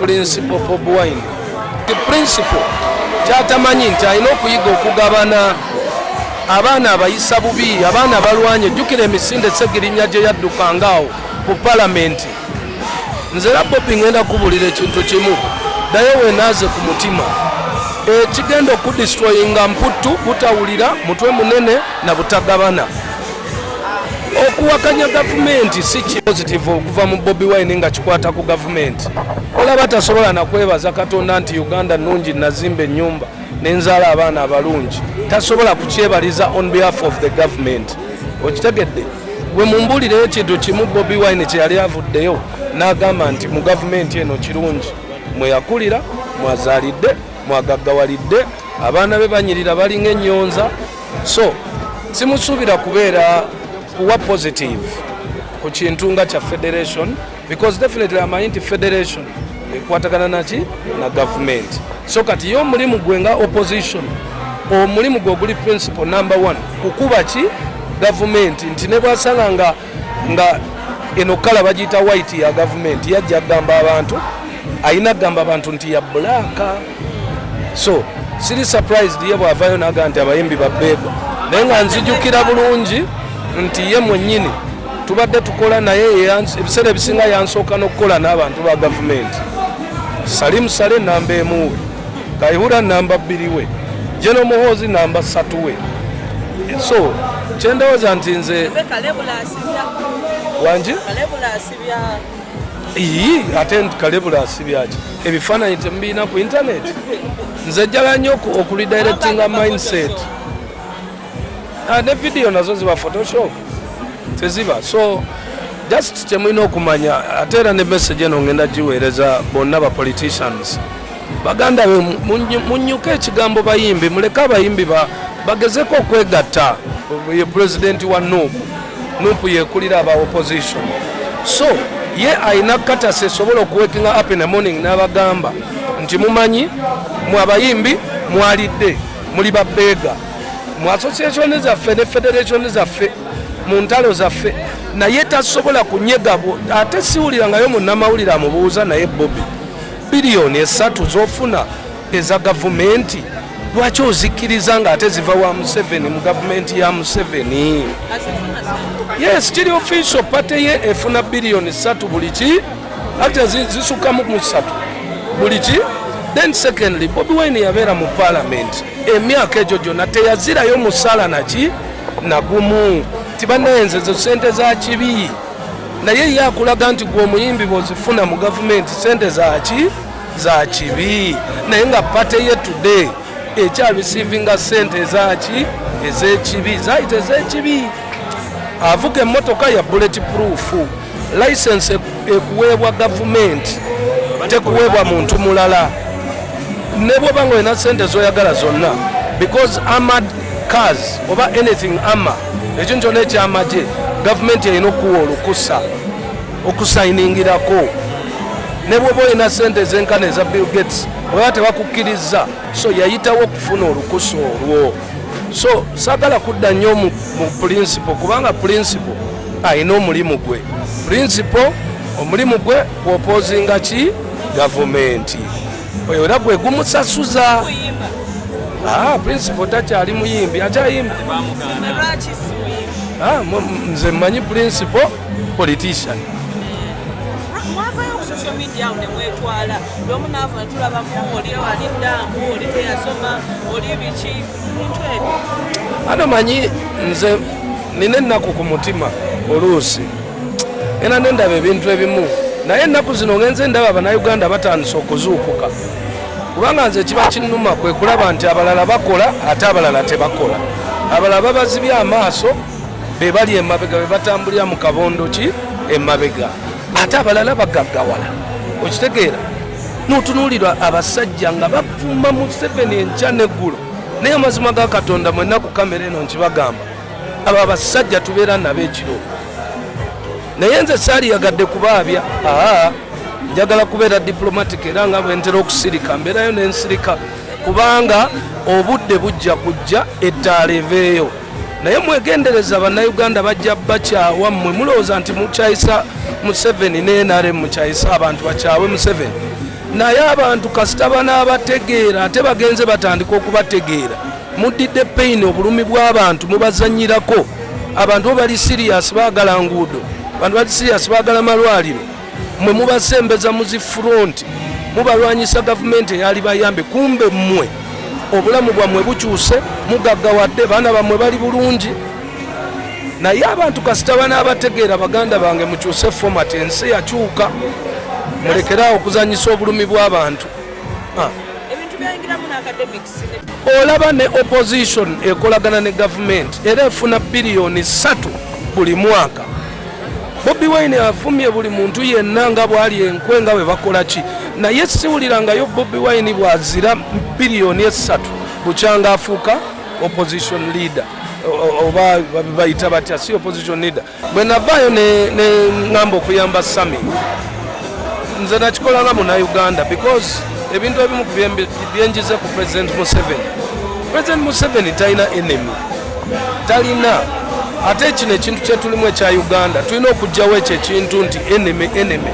principal Bobi Wine. The principal kyatamanyi nti alina okuyiga okugabana abaana abayisa bubi, abaana balwanye. Jjukira emisinde Ssegirinya gye yaddukangaawo ku palamenti. Nze era Bobi ngenda kubulira ekintu kimu, ddayo weenaaze ku mutima. Ekigenda okudistroyinga mputtu butawulira, mutwe munene na butagabana. Okuwakanya gavumenti si positive okuva mu Bobi Wine nga kikwata ku gavumenti. Olaba tasobola na kwebaza Katonda nti Uganda nnungi nazimba ennyumba n'enzaala abaana abalungi. Tasobola kukyebaliza on behalf of the government. Okitegedde? Bwe mumbulire ekintu kimu Bobi Wine kye yali avuddeyo n'agamba nti mu gavumenti eno kirungi. Mwe yakulira, mwazaalidde, mwagaggawalidde, abaana be banyirira balinga ennyonza. So simusuubira kubeera kuwa positive ku kintu nga kya federation, because definitely amanyi nti federation ekwatagana naki na government. So kati yo omulimu gwe nga opposition, omulimu gwe guli principle number 1 kukuba ki government, nti ne bwasanga nga eno kala bagiyita white ya government yajja gamba abantu, ayina gamba abantu nti ya black. So siri surprised ye bwavayo naga nti abayimbi ba Bebe, naye nga nzijukira bulungi nti ye mwennyini tubadde tukola naye ebiseera ebisinga yansooka n'okukola n'abantu ba gavumenti. Salim Sale namba 1 we, Kayihura namba 2 we, Jeno Muhoozi namba 3 we. So kyendowooza nti nze wangi ate Kalebula asibyaki ebifaananyi temubiina ku internet. Nze jjala nnyo okulidirectinga mindset. Ne video nazo ziba photoshop teziba. So just kyemulina okumanya, ate era ne message eno ngenda giweereza bonna ba politicians baganda be, munyuke ekigambo bayimbi, muleke abayimbi bagezeko okwegatta. Ye president wa Nupu yekulira aba opposition. So ye ayina katase esobola okuwakinga up in the morning n'abagamba nti mumanyi mu abayimbi mwalidde, muli babbeega mu association zaffe ne federation zaffe mu ntalo zaffe, naye tasobola kunyega. Ate siwulira ngayo munnamawulire amubuuza naye Bobi, biliyoni 3 zofuna eza gavumenti lwaki ozikkiriza nga ate ziva wa Museveni mu gavumenti ya Museveni? Yes, kiri official party ye efuna biliyoni 3 buli ki, ate zisukamu mu 3 buli ki. Then secondly, Bobi Wine yabeera mu parliament emyaka egyo gyonna teyazirayo musaala naki nagumu. Tibanenze zo ssente za kibi, naye yakulaga nti gwe omuyimbi bw'ozifuna mu gavumenti ssente za kibi, naye nga party ye today ekyareceiving ssente ezaki ez'ekibi, zayita ez'ekibi. Avuga emmotoka ya bullet proof, license ekuweebwa gavumenti, tekuweebwa muntu mulala. Ne bw'oba nga olina ssente z'oyagala zonna, because armored cars oba anything armor, ekintu kyonna ekyamagye gavumenti erina okuwa olukusa okusayiningirako. Ne bw'oba olina ssente ez'enkana eza Bill Gates oba tebakukkiriza, so yayitawo okufuna olukusa olwo. So saagala kudda nnyo mu principle, kubanga principle ayina omulimu gwe. Principle omulimu gwe kuopposinga ki gavumenti, oyo era gwe gumusasuza. Principle takyali muyimbi, akyayimba. Nze mmanyi principle politician. Social media unemwetwala lomu navuna tulaba mu oli waliddamu oli teyasoma oli biki mutwedi. Ano manyi nze nina ennaku ku mutima oluusi era nendaba ebintu ebimu, naye ennaku zino ngenze ndaba Abannayuganda batandise okuzuukuka, kubanga nze kiba kinnuma kwe kulaba nti abalala bakola ate abalala tebakola. Abalala babazibya amaaso be bali emabega, be batambulira mu kabondo ki emabega, ate abalala bagaggawala. Okitegeera n'otunuulirwa abasajja nga bavuma mu 7 enkya n'eggulo, naye amazima ga Katonda mwenna ku kamera eno nkibagamba, abo abasajja tubeera nabo ekiro. Naye nze saaliyagadde kubaabya, njagala kubeera diplomatic era nga bwe ntera okusirika mbeerayo n'ensirika, kubanga obudde bujja kujja ettaala eveeyo. Naye mwegendereza Bannayuganda bajja bakyawa, mmwe mulowooza nti mukyayisa Museveni ne NRM mukyayisa abantu bakyawe Museveni. naye abantu kasita banaabategeera ate bagenze batandika okubategeera muddidde pain obulumi bw'abantu mubazanyirako. Abantu bo bali serious baagala nguudo, abantu bali serious baagala malwaliro, mwe mubasembeza mu zi front mubalwanyisa gavumenti eyali bayambe, kumbe mmwe obulamu bwammwe bukyuse mugaggawadde, baana bammwe bali bulungi. Naye abantu kasita banaabategeera baganda bange mukyuse format, ensi yakyuka, mulekeraawo okuzanyisa obulumi bw'abantu. Olaba ne opposition ekolagana ne government era efuna billioni 3 buli mwaka. Bobi Wine afumye buli muntu yenna nga bwali enkwe nga bwe bakola ki, naye siwulirangayo Bobi Wine bwazira billioni 3 bukyanga afuuka opposition leader oba bayita batya, si opposition leader. Bwe navaayo ne ngamba okuyamba Sami, nze nakikolanga mu Uganda because ebintu ebimu byenjize ku President Museveni. President Museveni talina enemy, talina ate kino ekintu kyetulimu ekya Uganda tulina okugjawo ekyo ekintu nti enemy.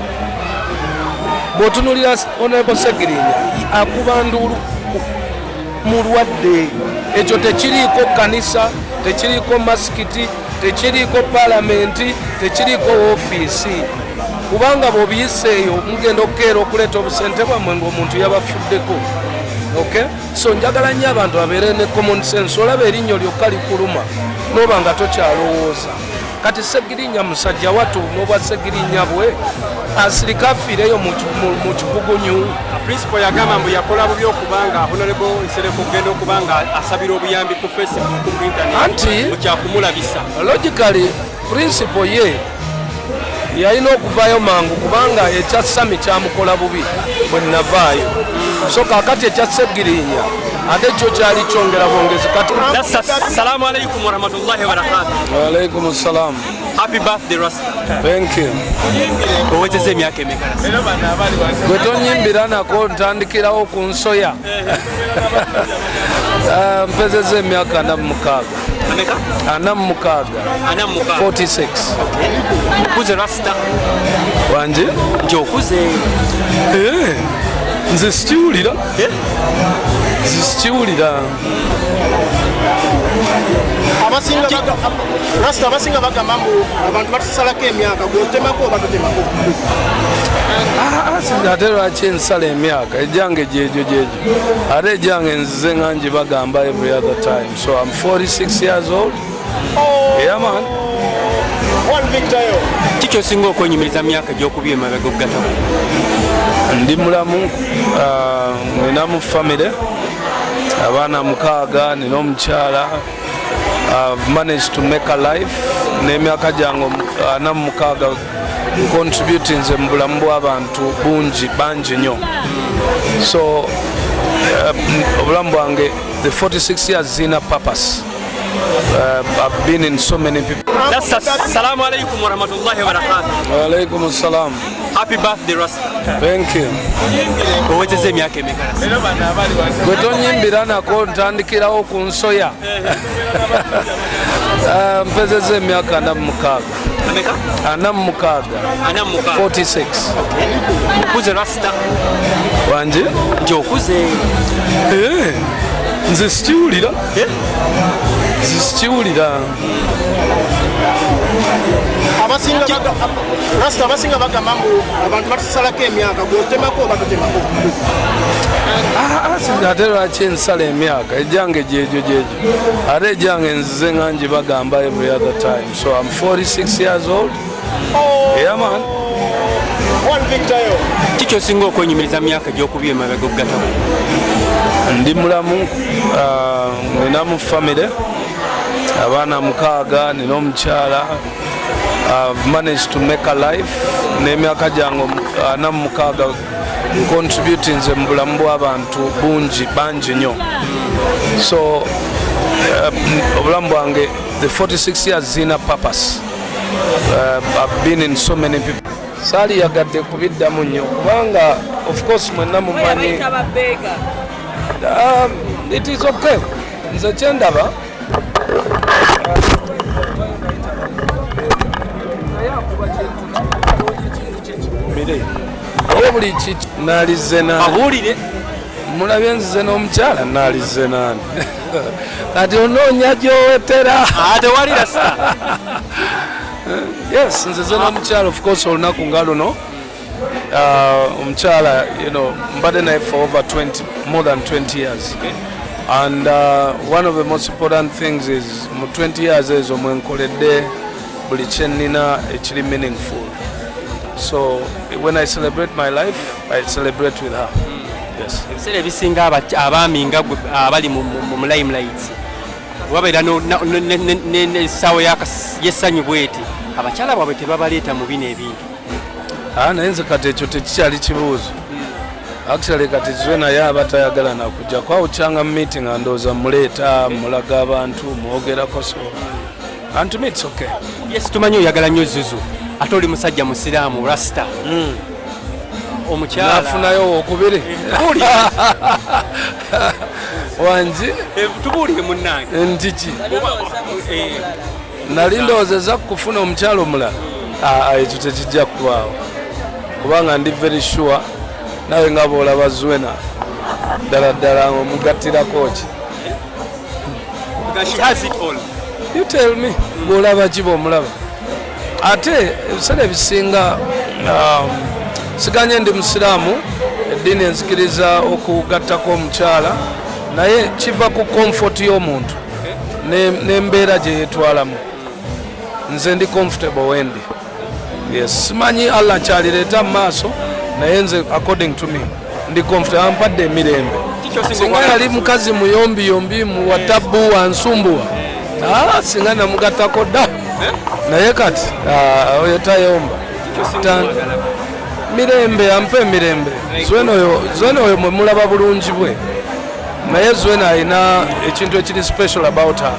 Bw'otunulira Honorable Segirinya akuba nduulu mulwadde, ekyo tekiriiko kanisa, tekiriiko masikiti, tekiriiko palamenti, tekiriiko ofiisi. Kubanga bw'obiyiseeyo mugenda okukeera okuleeta obusente bwammwe ng'omuntu yabafuddeko. Okay? So njagala nnyo abantu babeere ne common sense. Olaba erinnyo lyokka likuluma n'oba nga tokyalowooza. Kati Segirinya musajja wattu n'obwa Segirinya bwe asirika afiireyo mu kibugunyu. Principal yagamba mbu yakola bubi okubanga Honorable Nsereko kugenda okubanga asabira obuyambi ku Facebook ku internet. Anti kyakumulabisa. Logically principal ye yalina okuvaayo mangu kubanga ekya Sami kyamukola bubi bwe navaayo. So kakati ekya Segirinya ate kyo kyali kyongera bwongezi kati. Assalamu alaikum warahmatullahi wabarakatuh. Wa alaikum assalam. Happy birthday Rasta. Thank you. Owezezza emyaka emeka? Gwe tonyimbira nako ntandikirawo ku nsoya. Mpezezza emyaka 46. Ameka? 46. 46. Okuze Rasta. Wanje? Nti okuze. Nze sikiwulira. Nze sikiwulira. Rasta abasinga bagamba mbu abantu batusalako emyaka gwotemako oba totemako. Ate lwaki ensala emyaka ejange gyegyo ate ejange nzize nga ngibagamba every other time. So I'm 46 years old. Yeah man. Kiki osinga okwenyumiriza myaka gy'okubya emabega okugatako? Ndi mulamu, nina mu family abaana 6, nina omukyala. I've managed to make a life. N'emyaka gyange 46 contributing nze mu bulamu bw'abantu bangi nnyo. So obulamu bwange the 46 years zina purpose. I've been in so many people. Assalamu alaikum warahmatullahi wabarakatuh. Wa alaikum assalam. Happy birthday Rasta. Thank you. Owezezza emyaka emeka? Gwe tonyimbira nako ntandikirawo ku nsoya. Mpezezza emyaka 46. Ameka? 46. 46. Okuze Rasta. Wanje? Nti okuze. Nze sikiwulira. Nze sikiwulira. Rasta abasinga bagamba mbu abantu batusalako emyaka gwotemako oba totemako. Ate lwaki ensala emyaka ejange gyegyo ate ejange nzize nga ngibagamba every other time. So I'm 46 years old. Yeah man. Kiki osinga okwenyumiriza myaka gy'okubya emabega okugatako? Ndi mulamu, nina mu family abaana 6, nina omukyala. I've managed to make a life. N'emyaka gyange 46 contributing nze mu bulamu bw'abantu bangi nnyo. So obulamu bwange the 46 years zina purpose. I've been in so many people. Saali yagadde kubiddamu nnyo kubanga of course mwenna mumanyi. It is okay. Nze kyendaba ye buli kiki nalize nani abulire mulabye nzize n'omukyala nalize nani kati onoonya gyowetera tewali rasta yes nzize n'omukyala of course olunaku nga luno omukyala mbadde naye for over more than 20 years and one of the most important things is mu 20 years ezo mwenkoledde buli kyenina ekiri meaningful. So when I celebrate my life, I celebrate with her. Yes. Ebiseera ebisinga abaami nga abali mu limelight wabeera n'essaawa y'essanyu bweti abakyala baabwe tebabaleeta mu bino ebintu. Naye nze kati ekyo tekikyali kibuuzo. Actually kati ZUENA yaba tayagala nakujja kwawukyanga mu meeting andooza muleeta mulaga abantu mwogerako so and to me it's okay. Yes, tumanyi oyagala nnyo Zuzu ate oli musajja musiraamu rasta omukyala nafunayo wokubiri wangi tubuulire munnange ntiki nali ndoozeza kufuna omukyala omulala ekyo tekijja kubaawo kubanga ndi very sure nawe nga bw'olaba ZUENA ddala ddala omugattirako ki you tell me bw'olaba ki bw'omulaba ate ebiseera ebisinga siganye ndi musiraamu eddiini enzikiriza okugattako omukyala naye kiva ku comfort y'omuntu n'embeera gye yeetwalamu. Nze ndi comfortable wendi yes simanyi Allah kyalireeta mu maaso naye nze according to me ndi comfortable ampadde emirembe singa yali mukazi muyombi wa tabbu wansumbuwa singa namugattako dda naye kati oyo tayomba mirembe ampe emirembe ZUENA oyo mwe mulaba bulungi bwe naye ZUENA alina ekintu ekiri special about her.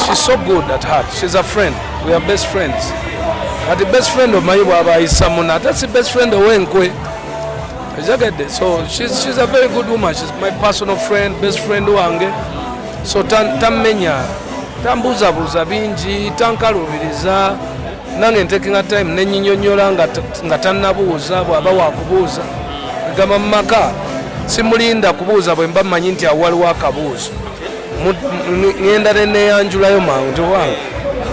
She's so good at heart. She's a friend. We are best friends. At the best friend of my baba is Samuna. That's the best friend of Wenkwe. So she's a very good woman. She's my personal friend, best friend wange. So tammenya, tambuzabuza bingi, tankalubiriza. Nange taking a time nenyinyonyola nga tannabuuza bw'aba wakubuuza. Gamba mumaka simulinda kubuuza bwe mba mmanyi nti awaliwo akabuuzo. Ngenda neyanjulayo mangu wange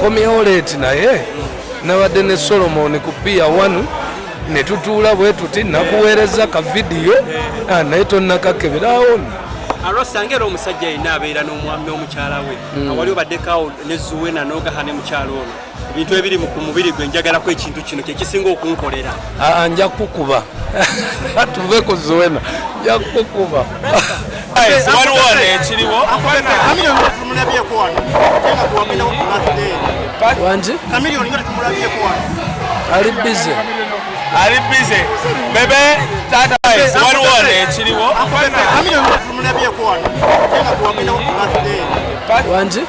komyewo leeti naye nabadde ne Solomon ku Pier 1 ne tutuula bwe tuti nakuweereza ka vidiyo naye tonnakakeberawo alosangera omusajja yenna abeera n'omukyala we awali obaddekawo ne ZUENA n'ogaha ne mukyala ono ebintu ebiri ku mubiri gwe njagalako ekintu kino kyekisinga okunkolera nja kukuba tuve ku ZUENA nja kukuba waliwo ekiriwo wangi ali bize Bebe tata waliwo ekiriwo wangi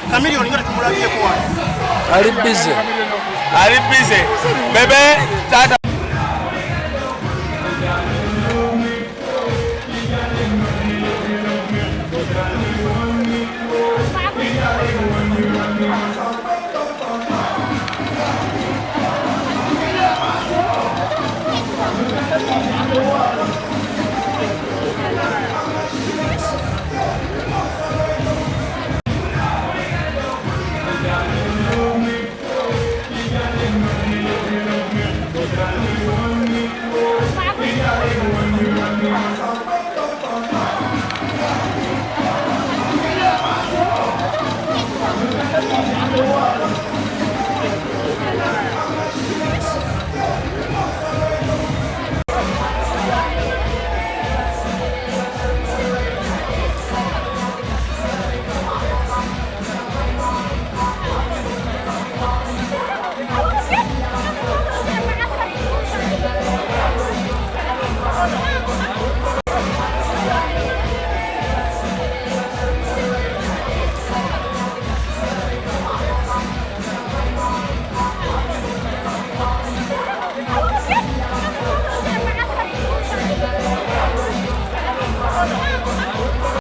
ali bize Bebe tata